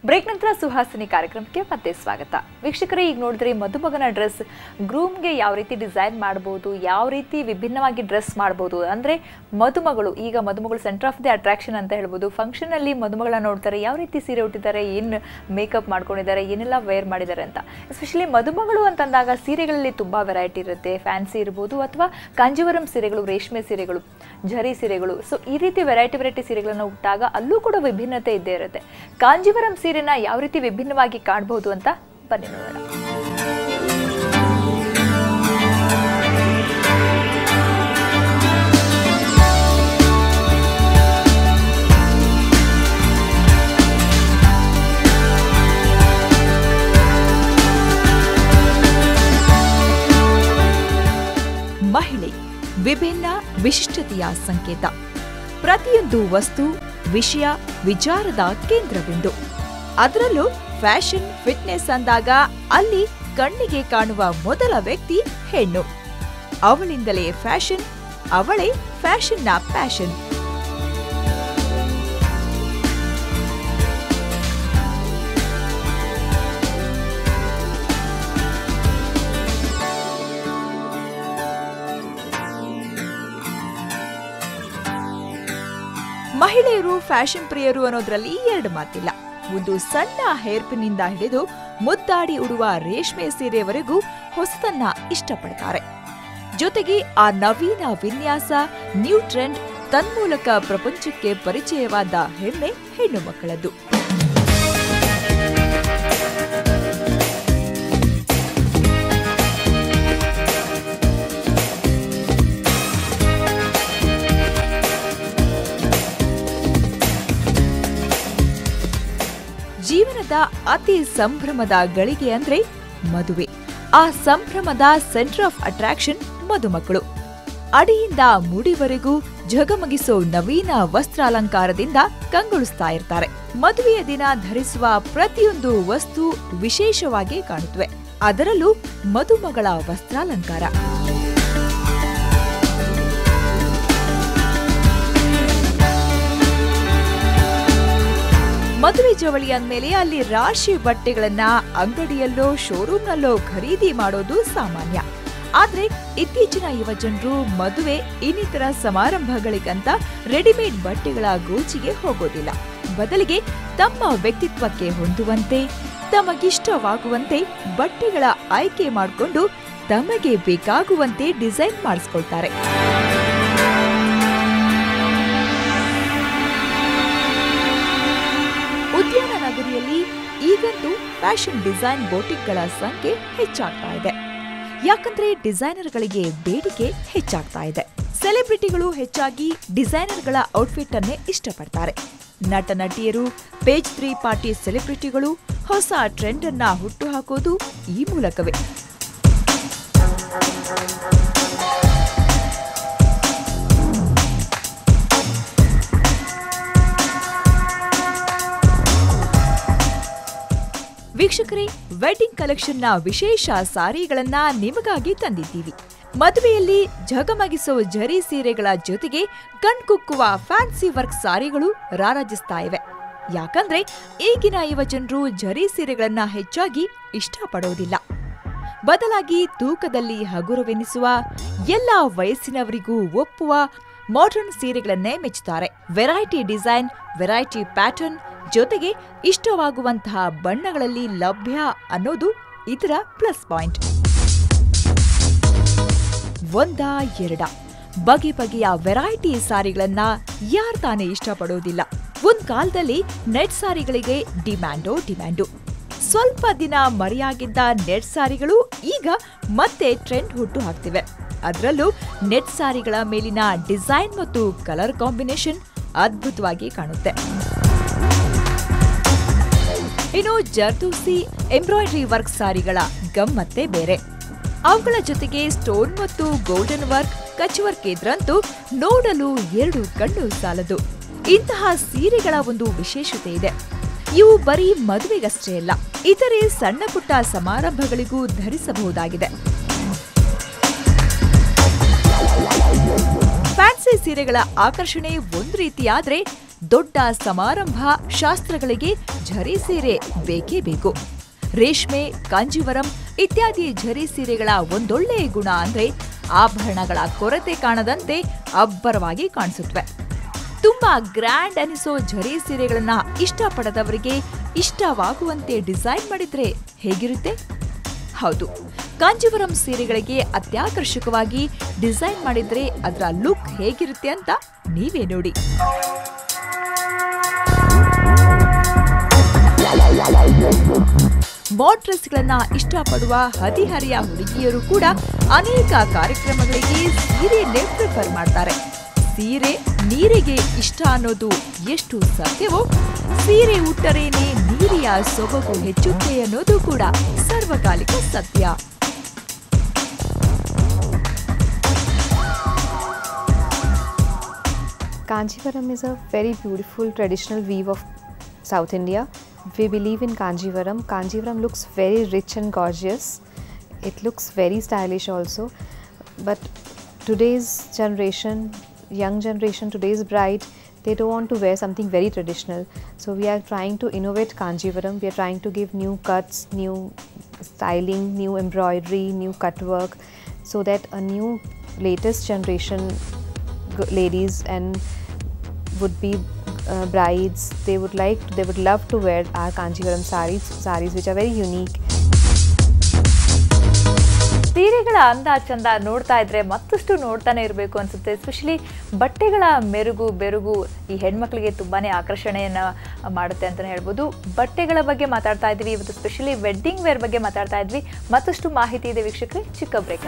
Break ನಂತರ ಸುಹಾಸಿನಿ ಕಾರ್ಯಕ್ರಮಕ್ಕೆ ಮತ್ತೆ ಸ್ವಾಗತ. ವೀಕ್ಷಕರೇ, ಈಗ ನೋಡಿದ್ರೆ ಮದುಮಗನ ಡ್ರೆಸ್ ಗ್ರೂಮ್ಗೆ ಯಾವ ರೀತಿ ಡಿಸೈನ್ ಮಾಡಬಹುದು, ಯಾವ ರೀತಿ ವಿಭಿನ್ನವಾಗಿ ಡ್ರೆಸ್ ಮಾಡಬಹುದು ಅಂದ್ರೆ ಮದುಮಗಳು ಸೆಂಟರ್ ಆಫ್ ದಿ ಅಟ್ರಾಕ್ಷನ್ ಅಂತ ಹೇಳ್ಬೋದು. ಫಂಕ್ಷನ್ ಅಲ್ಲಿ ಮದುಮಗಳನ್ನ ನೋಡ್ತಾರೆ, ಯಾವ ರೀತಿ ಸೀರೆ ಉಟ್ಟಿದ್ದಾರೆ, ಏನು ಮೇಕಪ್ ಮಾಡ್ಕೊಂಡಿದ್ದಾರೆ, ಏನೆಲ್ಲ ವೇರ್ ಮಾಡಿದ್ದಾರೆ ಅಂತ. ಎಸ್ಪೆಷಲಿ ಮದುಮಗಳು ಅಂತಂದಾಗ ಸೀರೆಗಳಲ್ಲಿ ತುಂಬಾ ವೆರೈಟಿ ಇರುತ್ತೆ. ಫ್ಯಾನ್ಸಿ ಇರ್ಬೋದು ಅಥವಾ ಕಾಂಜೀವರಂ ಸೀರೆಗಳು, ರೇಷ್ಮೆ ಸೀರೆಗಳು, ಜರಿ ಸೀರೆಗಳು. ಸೊ ಈ ರೀತಿ ವೆರೈಟಿ ಸೀರೆಗಳನ್ನ ಉಟ್ಟಾಗ ಅಲ್ಲೂ ಕೂಡ ವಿಭಿನ್ನತೆ ಇದ್ದೇ ಇರುತ್ತೆ. ಕಾಂಜೀವರಂ ಸೀರೆನ ಯಾವ ರೀತಿ ವಿಭಿನ್ನವಾಗಿ ಕಾಣಬಹುದು ಅಂತ ಬನ್ನಿ ನೋಡೋಣ. ಮಹಿಳೆ ವಿಭಿನ್ನ ವಿಶಿಷ್ಟತೆಯ ಸಂಕೇತ. ಪ್ರತಿಯೊಂದು ವಸ್ತು, ವಿಷಯ, ವಿಚಾರದ ಕೇಂದ್ರಬಿಂದು. ಅದರಲ್ಲೂ ಫ್ಯಾಷನ್, ಫಿಟ್ನೆಸ್ ಅಂದಾಗ ಅಲ್ಲಿ ಕಣ್ಣಿಗೆ ಕಾಣುವ ಮೊದಲ ವ್ಯಕ್ತಿ ಹೆಣ್ಣು. ಅವಳಿಂದಲೇ ಫ್ಯಾಷನ್, ಅವಳೇ ಫ್ಯಾಷನ್ನ ಪ್ಯಾಷನ್. ಮಹಿಳೆಯರು ಫ್ಯಾಷನ್ ಪ್ರಿಯರು ಅನ್ನೋದ್ರಲ್ಲಿ ಎರಡು ಮಾತಿಲ್ಲ. ಒಂದು ಸಣ್ಣ ಹೇರ್ ಪಿನ್ ಇಂದ ಹಿಡಿದು ಮುದ್ದಾಡಿ ಉಡುವ ರೇಷ್ಮೆ ಸೀರೆವರೆಗೂ ಹೊಸತನ್ನ ಇಷ್ಟಪಡ್ತಾರೆ. ಜೊತೆಗೆ ಆ ನವೀನ ವಿನ್ಯಾಸ, ನ್ಯೂ ಟ್ರೆಂಡ್ ತನ್ಮೂಲಕ ಪ್ರಪಂಚಕ್ಕೆ ಪರಿಚಯವಾದ ಹೆಮ್ಮೆ ಹೆಣ್ಣು ಮಕ್ಕಳದ್ದು. ಜೀವನದ ಅತಿ ಸಂಭ್ರಮದ ಗಳಿಗೆ ಅಂದ್ರೆ ಮದುವೆ. ಆ ಸಂಭ್ರಮದ ಸೆಂಟರ್ ಆಫ್ ಅಟ್ರಾಕ್ಷನ್ ಮದುಮಕ್ಕಳು. ಅಡಿಯಿಂದ ಮುಡಿವರೆಗೂ ಝಗಮಗಿಸೋ ನವೀನ ವಸ್ತ್ರಾಲಂಕಾರದಿಂದ ಕಂಗೊಳಿಸ್ತಾ ಇರ್ತಾರೆ. ಮದುವೆಯ ದಿನ ಧರಿಸುವ ಪ್ರತಿಯೊಂದು ವಸ್ತು ವಿಶೇಷವಾಗಿ ಕಾಣುತ್ತವೆ. ಅದರಲ್ಲೂ ಮದುಮಗಳ ವಸ್ತ್ರಾಲಂಕಾರ. ಮದುವೆ ಜವಳಿ ಅಂದ್ಮೇಲೆ ಅಲ್ಲಿ ರಾಶಿ ಬಟ್ಟೆಗಳನ್ನ ಅಂಗಡಿಯಲ್ಲೋ ಶೋರೂಮ್ನಲ್ಲೋ ಖರೀದಿ ಮಾಡೋದು ಸಾಮಾನ್ಯ. ಆದ್ರೆ ಇತ್ತೀಚಿನ ಯುವಜನರು ಮದುವೆ ಇನ್ನಿತರ ಸಮಾರಂಭಗಳಿಗಂತ ರೆಡಿಮೇಡ್ ಬಟ್ಟೆಗಳ ಗೋಚಿಗೆ ಹೋಗೋದಿಲ್ಲ. ಬದಲಿಗೆ ತಮ್ಮ ವ್ಯಕ್ತಿತ್ವಕ್ಕೆ ಹೊಂದುವಂತೆ, ತಮಗಿಷ್ಟವಾಗುವಂತೆ ಬಟ್ಟೆಗಳ ಆಯ್ಕೆ ಮಾಡಿಕೊಂಡು ತಮಗೆ ಬೇಕಾಗುವಂತೆ ಡಿಸೈನ್ ಮಾಡಿಸ್ಕೊಳ್ತಾರೆ. ಉದ್ಯಾನ ನಗರಿಯಲ್ಲಿ ಈಗಂತೂ ಫ್ಯಾಷನ್ ಡಿಸೈನ್ ಬೋಟಿಕ್ಗಳ ಸಂಖ್ಯೆ ಹೆಚ್ಚಾಗ್ತಾ ಇದೆ. ಯಾಕಂದ್ರೆ ಡಿಸೈನರ್ಗಳಿಗೆ ಬೇಡಿಕೆ ಹೆಚ್ಚಾಗ್ತಾ ಇದೆ. ಸೆಲೆಬ್ರಿಟಿಗಳು ಹೆಚ್ಚಾಗಿ ಡಿಸೈನರ್ಗಳ ಔಟ್ಫಿಟ್ ಅನ್ನೇ ಇಷ್ಟಪಡ್ತಾರೆ. ನಟ ನಟಿಯರು, ಪೇಜ್ 3 ಪಾರ್ಟಿ ಸೆಲೆಬ್ರಿಟಿಗಳು ಹೊಸ ಟ್ರೆಂಡ್ ಅನ್ನ ಹುಟ್ಟುಹಾಕೋದು ಈ ಮೂಲಕವೇ. ವೀಕ್ಷಕರೇ, ವೆಡ್ಡಿಂಗ್ ಕಲೆಕ್ಷನ್ನ ವಿಶೇಷ ಸಾರಿಗಳನ್ನ ನಿಮಗಾಗಿ ತಂದಿದ್ದೀವಿ. ಮದುವೆಯಲ್ಲಿ ಝಗಮಗಿಸೋ ಜರಿ ಸೀರೆಗಳ ಜೊತೆಗೆ ಕಣ್ಕುಕ್ಕುವ ಫ್ಯಾನ್ಸಿ ವರ್ಕ್ ಸಾರಿಗಳು ರಾರಾಜಿಸ್ತಾ ಇವೆ. ಯಾಕಂದ್ರೆ ಈಗಿನ ಯುವಜನರು ಜರಿ ಸೀರೆಗಳನ್ನ ಹೆಚ್ಚಾಗಿ ಇಷ್ಟಪಡೋದಿಲ್ಲ. ಬದಲಾಗಿ ತೂಕದಲ್ಲಿ ಹಗುರವೆನಿಸುವ, ಎಲ್ಲಾ ವಯಸ್ಸಿನವರಿಗೂ ಒಪ್ಪುವ ಮಾಡರ್ನ್ ಸೀರೆಗಳನ್ನೇ ಮೆಚ್ಚುತ್ತಾರೆ. ವೆರೈಟಿ ಡಿಸೈನ್, ವೆರೈಟಿ ಪ್ಯಾಟರ್ನ್ ಜೊತೆಗೆ ಇಷ್ಟವಾಗುವಂತಹ ಬಣ್ಣಗಳಲ್ಲಿ ಲಭ್ಯ ಅನ್ನೋದು ಇದರ ಪ್ಲಸ್ ಪಾಯಿಂಟ್. ಒಂದ ಎರಡ ಬಗೆ ಬಗೆಯ ವೆರೈಟಿ ಸಾರಿಗಳನ್ನ ಯಾರು ತಾನೇ ಇಷ್ಟಪಡೋದಿಲ್ಲ. ಒಂದ್ ಕಾಲದಲ್ಲಿ ನೆಟ್ ಸಾರಿಗಳಿಗೆ ಡಿಮ್ಯಾಂಡು. ಸ್ವಲ್ಪ ದಿನ ಮರೆಯಾಗಿದ್ದ ನೆಟ್ ಸಾರಿಗಳು ಈಗ ಮತ್ತೆ ಟ್ರೆಂಡ್ ಹುಟ್ಟು ಹಾಕ್ತಿವೆ. ಅದರಲ್ಲೂ ನೆಟ್ ಸಾರಿಗಳ ಮೇಲಿನ ಡಿಸೈನ್ ಮತ್ತು ಕಲರ್ ಕಾಂಬಿನೇಷನ್ ಅದ್ಭುತವಾಗಿ ಕಾಣುತ್ತೆ. ಇನ್ನು ಜರ್ದೋಸಿ, ಎಂಬ್ರಾಯ್ಡರಿ ವರ್ಕ್ ಸಾರಿಗಳ ಗಮ್ಮತ್ತೇ ಬೇರೆ. ಅವುಗಳ ಜೊತೆಗೆ ಸ್ಟೋನ್ ಮತ್ತು ಗೋಲ್ಡನ್ ವರ್ಕ್, ಕಚ್ ವರ್ಕ್ ಇದ್ರಂತೂ ನೋಡಲು ಎರಡು ಕಣ್ಣು ಸಾಲದು. ಇಂತಹ ಸೀರೆಗಳ ಒಂದು ವಿಶೇಷತೆ ಇದೆ. ಇವು ಬರೀ ಮದುವೆಗಷ್ಟೇ ಅಲ್ಲ, ಇತರೆ ಸಣ್ಣ ಪುಟ್ಟ ಸಮಾರಂಭಗಳಿಗೂ ಧರಿಸಬಹುದಾಗಿದೆ. ಫ್ಯಾನ್ಸಿ ಸೀರೆಗಳ ಆಕರ್ಷಣೆ ಒಂದು ರೀತಿಯಾದ್ರೆ ದೊಡ್ಡ ಸಮಾರಂಭ ಶಾಸ್ತ್ರಗಳಿಗೆ ಝರಿ ಸೀರೆ ಬೇಕೇ ಬೇಕು. ರೇಷ್ಮೆ, ಕಾಂಜೀವರಂ ಇತ್ಯಾದಿ ಝರಿ ಸೀರೆಗಳ ಒಂದೊಳ್ಳೆ ಗುಣ ಅಂದ್ರೆ ಆಭರಣಗಳ ಕೊರತೆ ಕಾಣದಂತೆ ಅಬ್ಬರವಾಗಿ ಕಾಣಿಸುತ್ತವೆ. ತುಂಬಾ ಗ್ರ್ಯಾಂಡ್ ಅನಿಸೋ ಝರಿ ಸೀರೆಗಳನ್ನ ಇಷ್ಟಪಡದವರಿಗೆ ಇಷ್ಟವಾಗುವಂತೆ ಡಿಸೈನ್ ಮಾಡಿದ್ರೆ ಹೇಗಿರುತ್ತೆ? ಹೌದು, ಕಾಂಜೀವರಂ ಸೀರೆಗಳಿಗೆ ಅತ್ಯಾಕರ್ಷಕವಾಗಿ ಡಿಸೈನ್ ಮಾಡಿದ್ರೆ ಅದರ ಲುಕ್ ಹೇಗಿರುತ್ತೆ ಅಂತ ನೀವೇ ನೋಡಿ. ಮಾಡ್ ಡ್ರೆಸ್ಗಳನ್ನ ಇಷ್ಟಪಡುವ ಹದಿಹರೆಯ ಹುಡುಗಿಯರು ಕೂಡ ಅನೇಕ ಕಾರ್ಯಕ್ರಮಗಳಿಗೆ ಸೀರೆಯನ್ನೇ ಪ್ರಿಫರ್ ಮಾಡ್ತಾರೆ. ಸೀರೆ ನೀರಿಗೆ ಇಷ್ಟ ಅನ್ನೋದು ಎಷ್ಟು ಸತ್ಯವೋ, ಸೀರೆ ಉಟ್ಟರೇನೆ ನೀರಿಯ ಸೊಬಗು ಹೆಚ್ಚುತ್ತೆ ಅನ್ನೋದು ಕೂಡ ಸರ್ವಕಾಲಿಕ ಸತ್ಯ. Kanjivaram is a very beautiful traditional weave of South India. We believe in Kanjivaram. Kanjivaram looks very rich and gorgeous. It looks very stylish also. But today's generation, young generation, today's bride, they don't want to wear something very traditional. So we are trying to innovate Kanjivaram. We are trying to give new cuts, new styling, new embroidery, new cut work, so that a new latest generation ladies and would be brides, they would love to wear our Kanjivaram sarees which are very unique. ಸೀರೆಗಳ ಅಂದ ಚಂದ ನೋಡ್ತಾ ಇದ್ರೆ ಮತ್ತಷ್ಟು ನೋಡ್ತಾನೆ ಇರಬೇಕು ಅನ್ಸುತ್ತೆ. Especially ಬಟ್ಟೆಗಳ ಮೆರುಗು ಬೆರುಗು ಈ ಹೆಣ್ಮಕ್ಳಿಗೆ ತುಂಬಾನೇ ಆಕರ್ಷಣೆಯನ್ನ ಮಾಡುತ್ತೆ ಅಂತಾನೆ ಹೇಳ್ಬೋದು. ಬಟ್ಟೆಗಳ ಬಗ್ಗೆ ಮಾತಾಡ್ತಾ ಇದ್ವಿ ಇವತ್ತು, ಸ್ಪೆಷಲಿ ವೆಡ್ಡಿಂಗ್ ವೇರ್ ಬಗ್ಗೆ ಮಾತಾಡ್ತಾ ಇದ್ವಿ. ಮತ್ತಷ್ಟು ಮಾಹಿತಿ ಇದೆ ವೀಕ್ಷಕರೇ, ಚಿಕ್ಕ ಬ್ರೇಕ್.